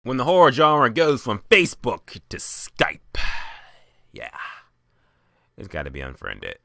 When the horror genre goes from Facebook to Skype. Yeah. It's gotta be Unfriended.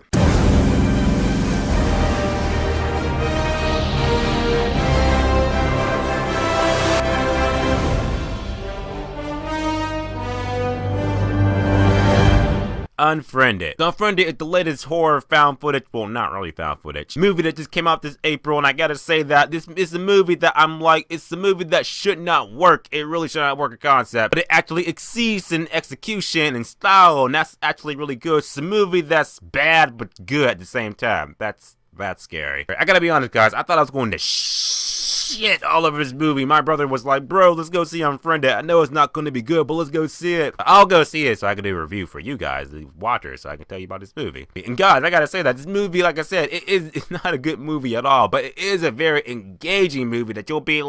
Unfriended. Unfriended is the latest horror found footage, well, not really found footage, movie that just came out this April, and I gotta say that this is a movie that I'm like, it's a movie that should not work. It really should not work a concept, but it actually exceeds in execution and style, and that's actually really good. It's a movie that's bad but good at the same time. That's scary. I gotta be honest, guys, I thought I was going to shit all over this movie. My brother was like, bro, let's go see Unfriended. I know it's not going to be good, but let's go see it. I'll go see it so I can do a review for you guys, the watchers, so I can tell you about this movie. And guys, I gotta say that this movie, like I said, it's not a good movie at all, but it is a very engaging movie that you'll be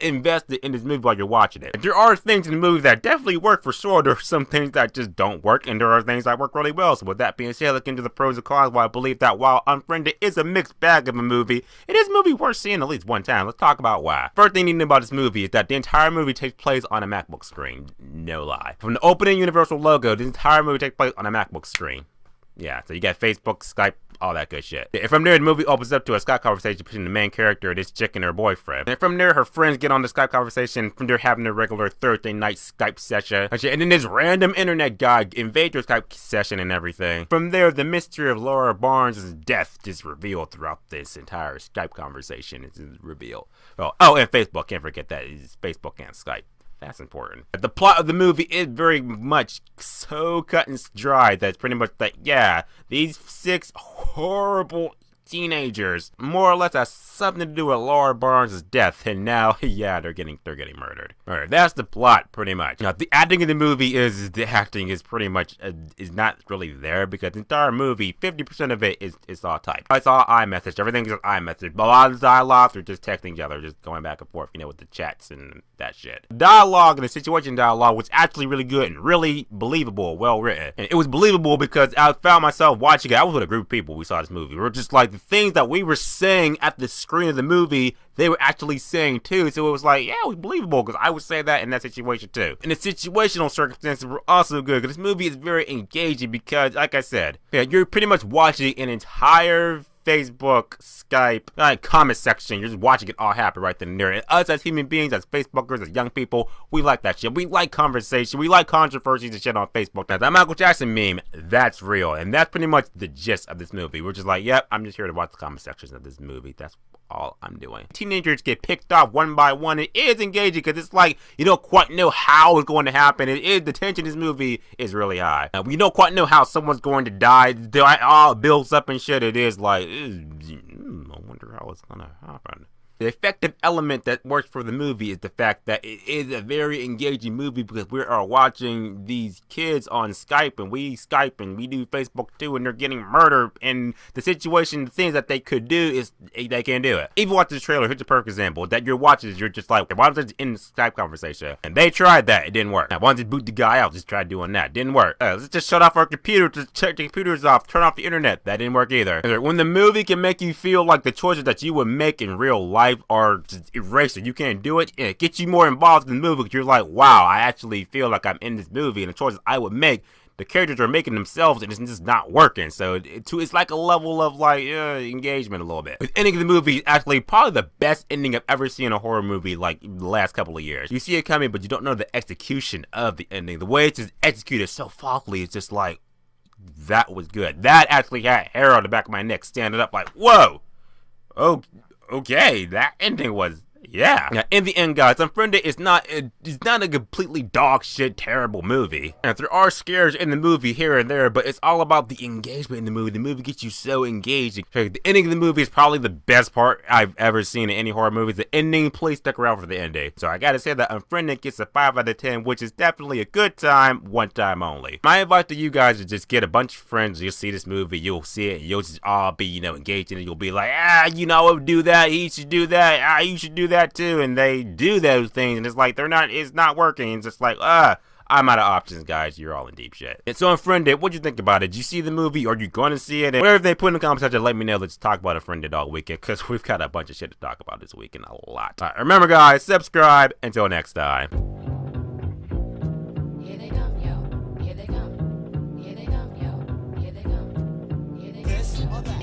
invested in this movie while you're watching it. There are things in the movie that definitely work for sure. There are some things that just don't work, and there are things that work really well. So with that being said, let's get into the pros and cons why I believe that while Unfriended is a mixed bag of a movie, it is a movie worth seeing at least one time. Let's talk about why. First thing you need to know about this movie is that the entire movie takes place on a MacBook screen. No lie. From the opening Universal logo, the entire movie takes place on a MacBook screen. Yeah, so you got Facebook, Skype, all that good shit. And from there, the movie opens up to a Skype conversation between the main character, this chick, and her boyfriend. And from there, her friends get on the Skype conversation. From there, having a regular Thursday night Skype session. And then this random internet guy invades your Skype session and everything. From there, the mystery of Laura Barnes' death is revealed throughout this entire Skype conversation. It's revealed. Oh, and Facebook. Can't forget that. It's Facebook and Skype. That's important. The plot of the movie is very much so cut and dry that it's pretty much like, yeah, these 6 horrible teenagers more or less has something to do with Laura Barnes' death, and now, yeah, they're getting murdered. Alright, that's the plot, pretty much. Now, the acting in the movie is pretty much, is not really there, because the entire movie, 50% of it is all typed. It's all iMessage, everything is iMessage. A lot of the dialogues are just texting each other, just going back and forth, with the chats and that shit. Dialogue and the situation dialogue was actually really good and really believable, well written. And it was believable because I found myself watching it. I was with a group of people, we saw this movie. We were just like, the things that we were saying at the screen of the movie, they were actually saying too. So it was like, yeah, it was believable because I would say that in that situation too. And the situational circumstances were also good because this movie is very engaging because, like I said, yeah, you're pretty much watching an entire Facebook, Skype, comment section. You're just watching it all happen right then and there. And us as human beings, as Facebookers, as young people, we like that shit. We like conversation. We like controversies and shit on Facebook. Now, that Michael Jackson meme, that's real. And that's pretty much the gist of this movie. We're just like, yep, I'm just here to watch the comment sections of this movie. That's all I'm doing. Teenagers get picked off one by one. It is engaging because it's like you don't quite know how it's going to happen. The tension in this movie is really high. We don't quite know how someone's going to die. It all builds up and shit. It is like, I wonder how it's going to happen. The effective element that works for the movie is the fact that it is a very engaging movie because we are watching these kids on Skype and we Skype and we do Facebook too, and they're getting murdered, and the situation, the things that they could do is they can't do it. Even watch this trailer, here's a perfect example that you're watching, you're just like, why don't they end the Skype conversation? And they tried that, it didn't work. Now, why don't they boot the guy out? Just try doing that, didn't work. Let's just shut off our computer, just check the computers off, turn off the internet. That didn't work either. When the movie can make you feel like the choices that you would make in real life are just erased and you can't do it, it gets you more involved in the movie because you're like, wow, I actually feel like I'm in this movie, and the choices I would make, the characters are making themselves, and it's just not working. So it's like a level of like engagement a little bit. The ending of the movie is actually probably the best ending I've ever seen in a horror movie like the last couple of years. You see it coming, but you don't know the execution of the ending. The way it's just executed so thoughtfully, it's just like, that was good. That actually had hair on the back of my neck standing up like, whoa, oh, okay, that ending was, yeah. Now, in the end, guys, Unfriended is not a completely dog shit terrible movie. And there are scares in the movie here and there, but it's all about the engagement in the movie. The movie gets you so engaged. The ending of the movie is probably the best part I've ever seen in any horror movie. The ending, please stick around for the ending. So I gotta say that Unfriended gets a 5 out of 10, which is definitely a good time, one time only. My advice to you guys is just get a bunch of friends, you'll see this movie, you'll see it, and you'll just all be, engaged in it. You'll be like, I would do that, he should do that, you should do that too, and they do those things, and it's like it's not working. It's just like, I'm out of options, guys. You're all in deep shit. And so Unfriended, what'd you think about it? Did you see the movie? Are you going to see it? And whatever they put in the comment section, let me know. Let's talk about Unfriended all weekend, because we've got a bunch of shit to talk about this weekend. A lot. All right, remember, guys, subscribe. Until next time. Here they come, yo. Here they come. Here they come, yo. Here they come. Here they come. This or that.